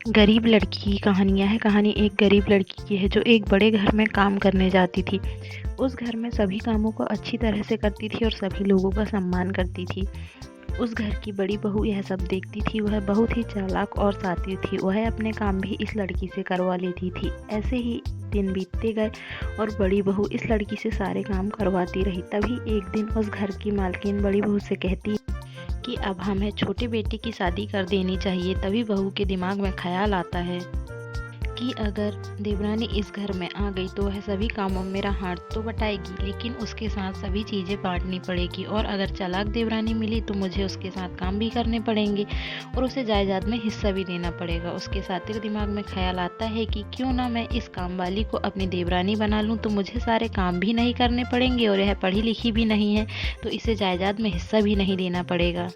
गरीब लड़की की कहानियाँ है। कहानी एक गरीब लड़की की है जो एक बड़े घर में काम करने जाती थी। उस घर में सभी कामों को अच्छी तरह से करती थी और सभी लोगों का सम्मान करती थी। उस घर की बड़ी बहू यह सब देखती थी। वह बहुत ही चालाक और शातिर थी। वह अपने काम भी इस लड़की से करवा लेती थी। ऐसे ही दिन बीतते गए और बड़ी बहू इस लड़की से सारे काम करवाती रही। तभी एक दिन उस घर की मालकिन बड़ी बहू से कहती कि अब हमें छोटे बेटे की शादी कर देनी चाहिए। तभी बहू के दिमाग में ख्याल आता है कि अगर देवरानी इस घर में आ गई तो वह सभी कामों में मेरा हाथ तो बटाएगी, लेकिन उसके साथ सभी चीज़ें बांटनी पड़ेगी। और अगर चालाक देवरानी मिली तो मुझे उसके साथ काम भी करने पड़ेंगे और उसे जायदाद में हिस्सा भी देना पड़ेगा। उसके साथी दिमाग में ख्याल आता है कि क्यों ना मैं इस काम वाली को अपनी देवरानी बना लूँ, तो मुझे सारे काम भी नहीं करने पड़ेंगे और यह पढ़ी लिखी भी नहीं है, तो इसे जायदाद में हिस्सा भी नहीं देना पड़ेगा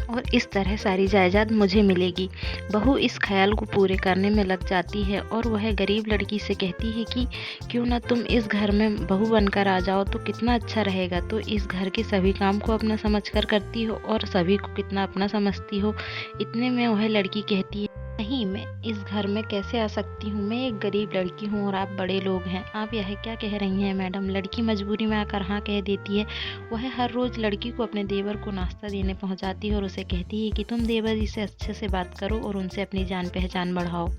और इस तरह सारी जायदाद मुझे मिलेगी। बहू इस ख्याल को पूरे करने में लग जाती है और वह गरीब लड़की से कहती है कि क्यों ना तुम इस घर में बहू बनकर आ जाओ तो कितना अच्छा रहेगा। तो इस घर के सभी काम को अपना समझकर करती हो और सभी को कितना अपना समझती हो। इतने में वह लड़की कहती है, नहीं, मैं इस घर में कैसे आ सकती हूँ? मैं एक गरीब लड़की हूँ और आप बड़े लोग हैं। आप यह क्या कह रही हैं मैडम? लड़की मजबूरी में आकर हाँ कह देती है। वह हर रोज़ लड़की को अपने देवर को नाश्ता देने पहुँचाती है और उसे कहती है कि तुम देवर जी से अच्छे से बात करो और उनसे अपनी जान पहचान बढ़ाओ।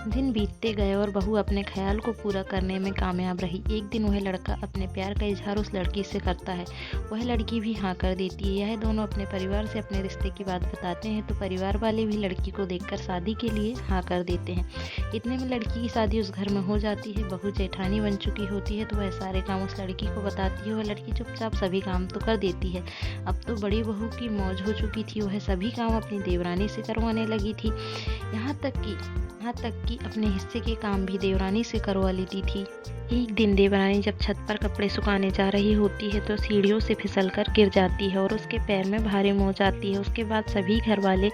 दिन बीतते गए और बहू अपने ख्याल को पूरा करने में कामयाब रही। एक दिन वह लड़का अपने प्यार का इजहार उस लड़की से करता है। वह लड़की भी हाँ कर देती है। यह दोनों अपने परिवार से अपने रिश्ते की बात बताते हैं तो परिवार वाले भी लड़की को देखकर शादी के लिए हाँ कर देते हैं। इतने में लड़की की शादी उस घर में हो जाती है। बहू जेठानी बन चुकी होती है तो वह सारे काम उस लड़की को बताती है। वह लड़की चुपचाप सभी काम तो कर देती है। अब तो बड़ी बहू की मौज हो चुकी थी। वह सभी काम अपनी देवरानी से करवाने लगी थी। यहाँ तक कि अपने हिस्से के काम भी देवरानी से करवा लेती थी। एक दिन देवरानी जब छत पर कपड़े सुखाने जा रही होती है तो सीढ़ियों से फिसलकर गिर जाती है और उसके पैर में भारी मोच आती है। उसके बाद सभी घर वाले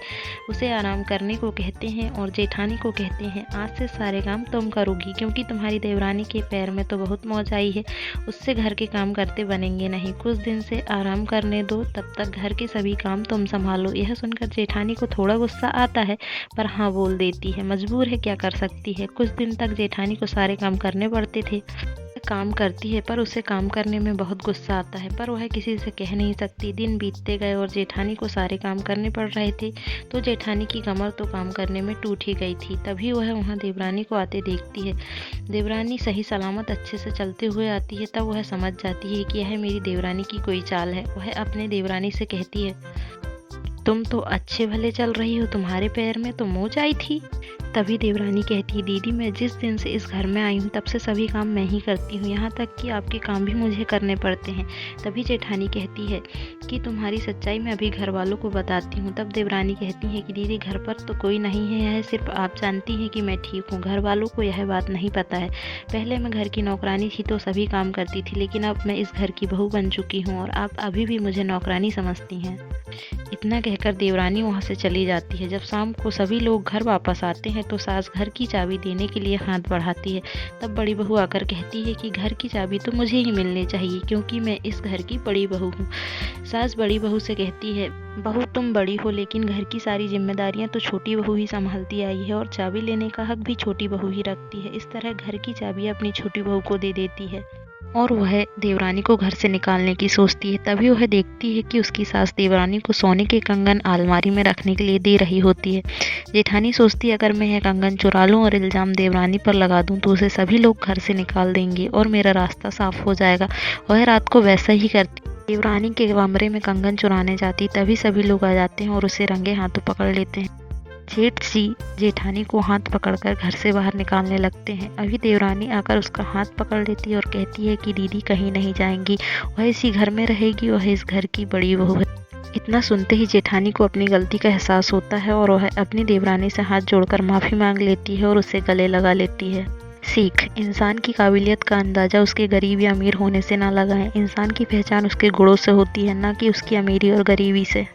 उसे आराम करने को कहते हैं और जेठानी को कहते हैं, आज से सारे काम तुम करोगी क्योंकि तुम्हारी देवरानी के पैर में तो बहुत मौज आई है। उससे घर के काम करते बनेंगे नहीं। कुछ दिन से आराम करने दो, तब तक घर के सभी काम तुम संभालो। यह सुनकर जेठानी को थोड़ा गुस्सा आता है पर हाँ बोल देती है। मजबूर है, क्या कर सकती है। कुछ दिन तक जेठानी को सारे काम करने पड़ते थे। काम करती है पर उसे काम करने में बहुत गुस्सा आता है, पर वह किसी से कह नहीं सकती। दिन बीतते गए और जेठानी को सारे काम करने पड़ रहे थे तो जेठानी की कमर तो काम करने में टूट ही गई थी। तभी वह वहाँ देवरानी को आते देखती है। देवरानी सही सलामत अच्छे से चलते हुए आती है। तब वह समझ जाती है कि यह मेरी देवरानी की कोई चाल है। वह अपने देवरानी से कहती है, तुम तो अच्छे भले चल रही हो, तुम्हारे पैर में तो मोच आई थी। तभी देवरानी कहती है, दीदी मैं जिस दिन से इस घर में आई हूँ तब से सभी काम मैं ही करती हूँ, यहाँ तक कि आपके काम भी मुझे करने पड़ते हैं। तभी जेठानी कहती है कि तुम्हारी सच्चाई मैं अभी घर वालों को बताती हूँ। तब देवरानी कहती है कि दीदी घर पर तो कोई नहीं है, यह सिर्फ आप जानती हैं कि मैं ठीक हूँ। घर वालों को यह बात नहीं पता है। पहले मैं घर की नौकरानी थी तो सभी काम करती थी, लेकिन अब मैं इस घर की बहू बन चुकी हूँ और आप अभी भी मुझे नौकरानी समझती हैं। इतना कहकर देवरानी वहाँ से चली जाती है। जब शाम को सभी लोग घर वापस आते हैं तो सास घर की चाबी देने के लिए हाथ बढ़ाती है। तब बड़ी बहू आकर कहती है कि घर की चाबी तो मुझे ही मिलनी चाहिए क्योंकि मैं इस घर की बड़ी बहू हूँ। सास बड़ी बहू से कहती है, बहू तुम बड़ी हो लेकिन घर की सारी जिम्मेदारियां तो छोटी बहू ही संभालती आई है और चाबी लेने का हक भी छोटी बहू ही रखती है। इस तरह घर की चाबी अपनी छोटी बहू को दे देती है और वह देवरानी को घर से निकालने की सोचती है। तभी वह देखती है कि उसकी सास देवरानी को सोने के कंगन अलमारी में रखने के लिए दे रही होती है। जेठानी सोचती है, अगर मैं यह कंगन चुरा लूं और इल्ज़ाम देवरानी पर लगा दूं तो उसे सभी लोग घर से निकाल देंगे और मेरा रास्ता साफ हो जाएगा। वह रात को वैसा ही करती। देवरानी के कमरे में कंगन चुराने जाती, तभी सभी लोग आ जाते हैं और उसे रंगे हाथों पकड़ लेते हैं। जेठ जी जेठानी को हाथ पकड़कर घर से बाहर निकालने लगते हैं। अभी देवरानी आकर उसका हाथ पकड़ लेती है और कहती है कि दीदी कहीं नहीं जाएंगी, वह इसी घर में रहेगी, वह इस घर की बड़ी बहू है। इतना सुनते ही जेठानी को अपनी गलती का एहसास होता है और वह अपनी देवरानी से हाथ जोड़कर माफ़ी मांग लेती है और उसे गले लगा लेती है। सीख, इंसान की काबिलियत का अंदाज़ा उसके गरीब या अमीर होने से ना लगाएं। इंसान की पहचान उसके गुणों से होती है, ना कि उसकी अमीरी और गरीबी से।